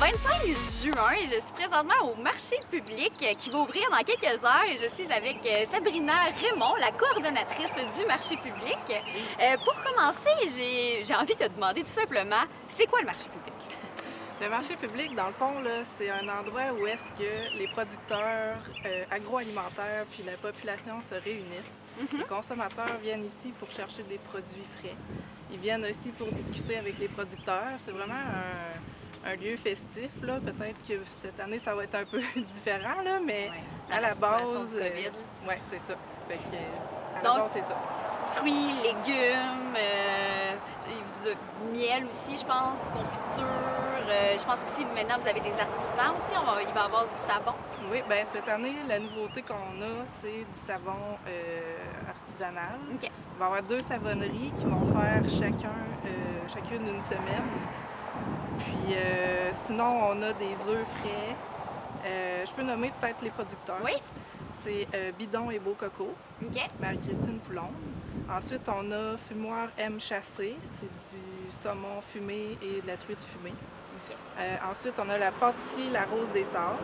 25 juin. Je suis présentement au marché public qui va ouvrir dans quelques heures et je suis avec Sabrina Raymond, la coordonnatrice du marché public. Pour commencer, j'ai envie de te demander tout simplement, c'est quoi le marché public? Le marché public, dans le fond, là, c'est un endroit où est-ce que les producteurs agroalimentaires puis la population se réunissent. Les consommateurs viennent ici pour chercher des produits frais. Ils viennent aussi pour discuter avec les producteurs. C'est vraiment un lieu festif, là. Peut-être que cette année, ça va être un peu différent, là, mais à la base... Oui, c'est ça. Fait que, à la base, c'est ça. Fruits, légumes, miel aussi, je pense, confiture. Je pense aussi maintenant vous avez des artisans aussi. Il va y avoir du savon. Oui, bien cette année, la nouveauté qu'on a, c'est du savon artisanal. Okay. Il va y avoir 2 savonneries qui vont faire chacune une semaine. Puis sinon, on a des œufs frais. Je peux nommer peut-être les producteurs. Oui. C'est Bidon et Beau Coco, Marie-Christine Coulombe. Ensuite, on a Fumoir M Chassé, c'est du saumon fumé et de la truite fumée. Ensuite, on a la pâtisserie La Rose des Sables,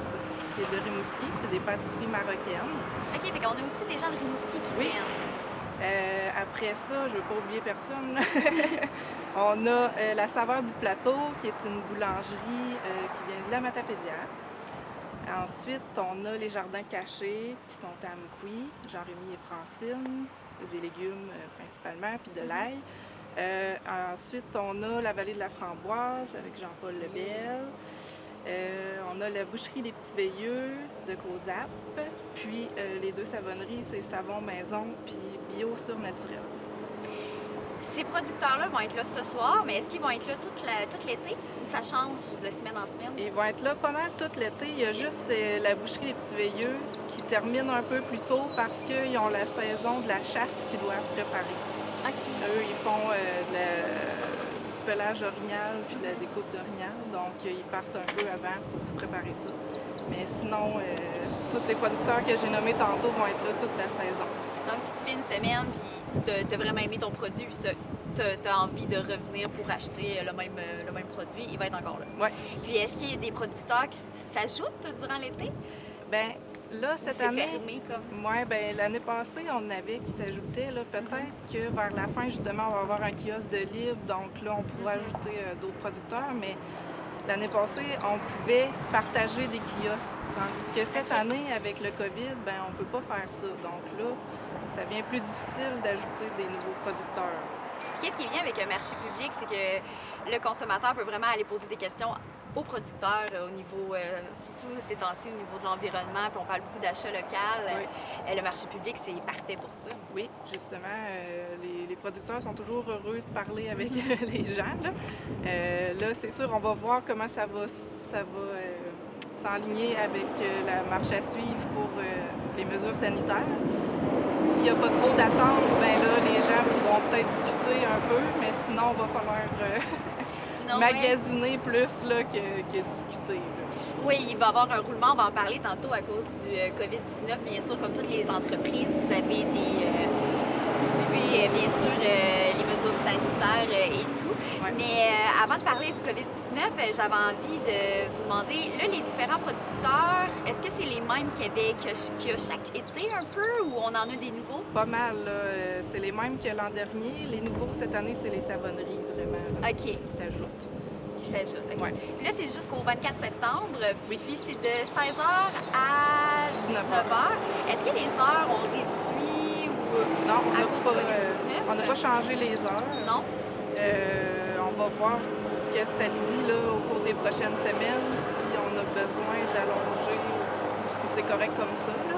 qui est de Rimouski, c'est des pâtisseries marocaines. OK, fait qu'on a aussi des gens de Rimouski qui viennent. Après ça, je ne veux pas oublier personne. On a la Saveur du Plateau, qui est une boulangerie qui vient de la Matapédière. Ensuite, on a les Jardins Cachés, qui sont à Amkoui, Jean-Rémy et Francine. C'est des légumes principalement, puis de l'ail. Ensuite, on a la Vallée de la Framboise avec Jean-Paul Lebel. On a la Boucherie des Petits Veilleux de Cozap. Puis les 2 savonneries, c'est Savon Maison puis Bio Surnaturel. Ces producteurs-là vont être là ce soir, mais est-ce qu'ils vont être là tout l'été ou ça change de semaine en semaine? Ils vont être là pas mal tout l'été. Il y a juste la Boucherie des Petits Veilleux qui termine un peu plus tôt parce qu'ils ont la saison de la chasse qu'ils doivent préparer. Okay. Eux, ils font du pelage d'orignal puis de la découpe d'orignal, donc ils partent un peu avant pour préparer ça. Mais sinon, tous les producteurs que j'ai nommés tantôt vont être là toute la saison. Donc, si tu fais une semaine puis t'as vraiment aimé ton produit puis t'as envie de revenir pour acheter le même produit, il va être encore là. Oui. Puis, est-ce qu'il y a des producteurs qui s'ajoutent durant l'été? Bien, là, cette année... fermé, comme? Oui, bien, l'année passée, on avait qui s'ajoutait. Peut-être que vers la fin, justement, on va avoir un kiosque de libre. Donc là, on pourra ajouter d'autres producteurs. Mais l'année passée, on pouvait partager des kiosques. Tandis que cette année, avec le COVID, bien, on ne peut pas faire ça. Donc là, ça devient plus difficile d'ajouter des nouveaux producteurs. Qu'est-ce qui vient avec un marché public, c'est que le consommateur peut vraiment aller poser des questions aux producteurs au niveau, surtout ces temps-ci, au niveau de l'environnement, puis on parle beaucoup d'achat local. Oui. Le marché public, c'est parfait pour ça. Oui, justement, les producteurs sont toujours heureux de parler avec les gens. Là, c'est sûr, on va voir comment ça va s'enligner avec la marche à suivre pour les mesures sanitaires. S'il n'y a pas trop d'attente, ben là, les gens pourront peut-être discuter un peu, mais sinon, il va falloir magasiner plus là, que discuter. Là. Oui, il va y avoir un roulement, on va en parler tantôt à cause du COVID-19. Bien sûr, comme toutes les entreprises, vous avez vous suivez bien sûr les mesures sanitaires et tout. Ouais. Mais avant de parler du COVID-19, j'avais envie de vous demander, là, les différents producteurs, est-ce que c'est les mêmes qu'il y a chaque été un peu ou on en a des nouveaux? Pas mal, là. C'est les mêmes que l'an dernier. Les nouveaux cette année, c'est les savonneries vraiment là, qui s'ajoutent. Qui s'ajoutent, OK. Ouais. Puis là, c'est jusqu'au 24 septembre, puis c'est de 16h à 19h. Est-ce que les heures ont réduit ou non, à cause du COVID-19? On n'a pas changé les heures. Non. On va voir que ça dit là, au cours des prochaines semaines si on a besoin d'allonger ou si c'est correct comme ça, là,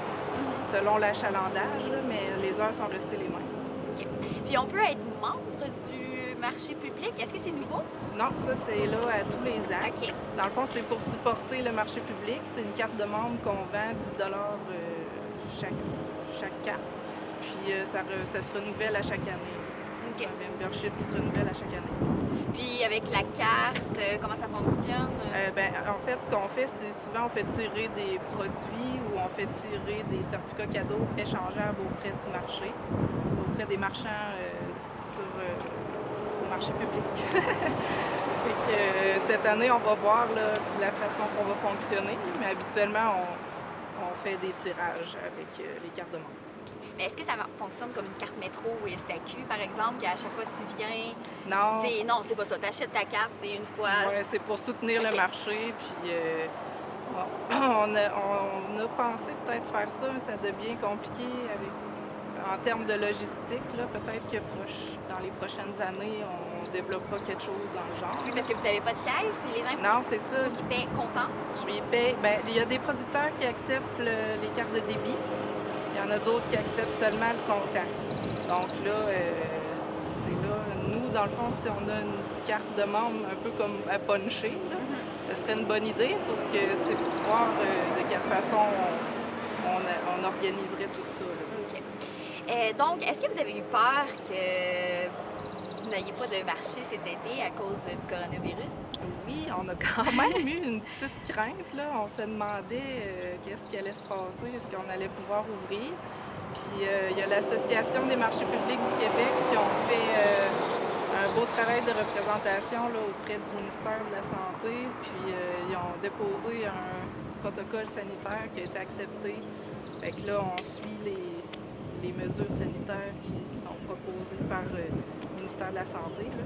selon l'achalandage, là, mais les heures sont restées les mêmes. OK. Puis on peut être membre du marché public. Est-ce que c'est nouveau? Non, ça c'est là à tous les ans. OK. Dans le fond, c'est pour supporter le marché public. C'est une carte de membre qu'on vend 10 chaque carte. Puis ça se renouvelle à chaque année. OK. Un membership qui se renouvelle à chaque année. Puis avec la carte, comment ça fonctionne? En fait, ce qu'on fait, c'est souvent on fait tirer des produits ou on fait tirer des certificats cadeaux échangeables auprès du marché, auprès des marchands sur marché public. Fait que, cette année, on va voir là, la façon qu'on va fonctionner, mais habituellement, on fait des tirages avec les cartes de membres. Mais est-ce que ça fonctionne comme une carte métro ou SAQ, par exemple, qu'à chaque fois que tu viens, Non, non, c'est pas ça. Tu achètes ta carte, c'est une fois. ouais, c'est pour soutenir OK. le marché, puis on a pensé peut-être faire ça, mais ça devient compliqué en termes de logistique. Là, peut-être que dans les prochaines années, on développera quelque chose dans le genre. Oui, parce que vous n'avez pas de caisse et les gens Non, c'est ça. qui paient comptant. Je vais payer. Ben, il y a des producteurs qui acceptent les cartes de débit. Il y en a d'autres qui acceptent seulement le comptant. Donc là, c'est là. Nous, dans le fond, si on a une carte de membre un peu comme à puncher, là, ce serait une bonne idée, sauf que c'est pour voir de quelle façon on organiserait tout ça. Là. OK. Donc, est-ce que vous avez eu peur que vous n'ayez pas de marché cet été à cause du coronavirus? Oui, on a quand même eu une petite crainte. Là. On se demandait qu'est-ce qui allait se passer, est-ce qu'on allait pouvoir ouvrir. Puis il y a l'Association des marchés publics du Québec qui ont fait un beau travail de représentation là, auprès du ministère de la Santé. Puis ils ont déposé un protocole sanitaire qui a été accepté. Fait que là, on suit les mesures sanitaires qui sont proposées par le ministère de la Santé. Là.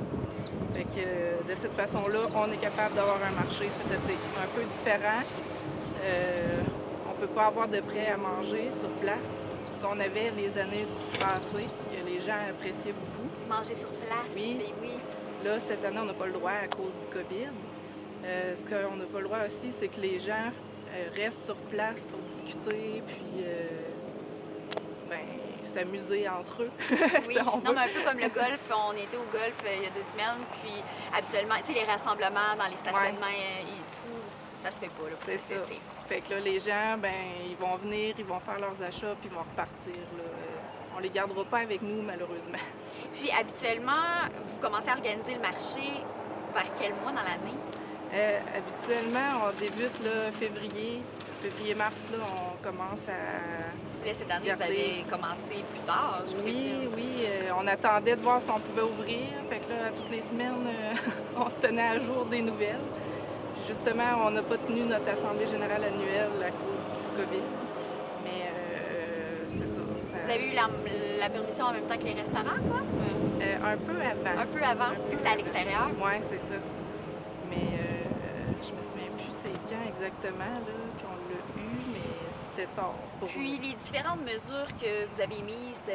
Fait que de cette façon-là, on est capable d'avoir un marché cet été un peu différent. On ne peut pas avoir de prêt à manger sur place. Ce qu'on avait les années passées, que les gens appréciaient beaucoup. Manger sur place? Oui. Ben oui. Là, cette année, on n'a pas le droit à cause du COVID. Ce qu'on n'a pas le droit aussi, c'est que les gens restent sur place pour discuter, puis s'amuser entre eux. Oui, non, mais un peu comme le golf. On était au golf il y a 2 semaines, puis habituellement, tu sais, les rassemblements dans les stationnements et tout, ça se fait pas, là, pour C'est cet ça. été. Fait que là, les gens, ils vont venir, ils vont faire leurs achats, puis ils vont repartir. Là. On les gardera pas avec nous, malheureusement. Puis, habituellement, vous commencez à organiser le marché vers quel mois dans l'année? Habituellement, on débute là, février-mars, là, on commence à... Là, cette année, vous avez commencé plus tard, je présume. Oui, on attendait de voir si on pouvait ouvrir. Fait que là, toutes les semaines, on se tenait à jour des nouvelles. Puis justement, on n'a pas tenu notre assemblée générale annuelle à cause du COVID. Mais c'est ça. Vous avez eu la permission en même temps que les restaurants, quoi? Un peu avant. Un peu avant, vu que c'était à l'extérieur. Oui, c'est ça. Mais je me souviens plus c'est quand exactement là, qu'on l'a eu, mais c'était tard pour Puis les différentes mesures que vous avez mises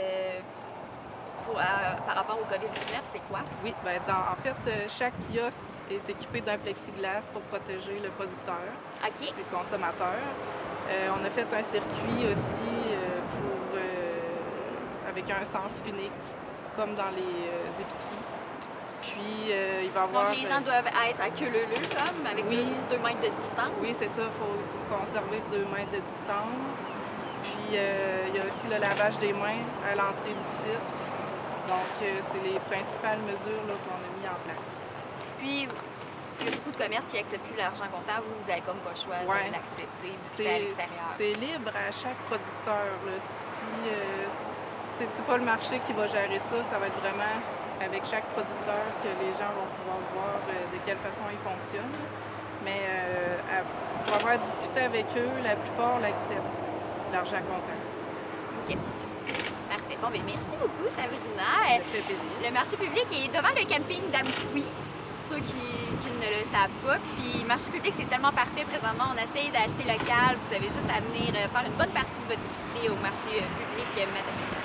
par rapport au COVID-19, c'est quoi? Oui, en fait, chaque kiosque est équipé d'un plexiglas pour protéger le producteur OK. et le consommateur. On a fait un circuit aussi avec un sens unique, comme dans les épiceries. Puis, il va y avoir... Donc, les gens doivent être à queue leu-leu, comme, avec 2 mètres de distance? Oui, c'est ça. Il faut conserver 2 mètres de distance. Puis, il y a aussi le lavage des mains à l'entrée du site. Donc, c'est les principales mesures là, qu'on a mis en place. Puis, il y a beaucoup de commerces qui n'acceptent plus l'argent comptant. Vous n'avez comme pas le choix de l'accepter, vu que c'est à l'extérieur. C'est libre à chaque producteur. Là. Si c'est pas le marché qui va gérer ça, ça va être vraiment avec chaque producteur que les gens vont pouvoir voir de quelle façon ils fonctionnent. Mais pour avoir discuté avec eux, la plupart l'acceptent, l'argent comptant. OK. Parfait. Bon, bien, merci beaucoup, Sabrina. Ça fait plaisir. Le marché public est devant le camping d'Amkoui, pour ceux qui ne le savent pas. Puis, le marché public, c'est tellement parfait présentement. On essaye d'acheter local. Vous avez juste à venir faire une bonne partie de votre épicerie au marché public Matapédia.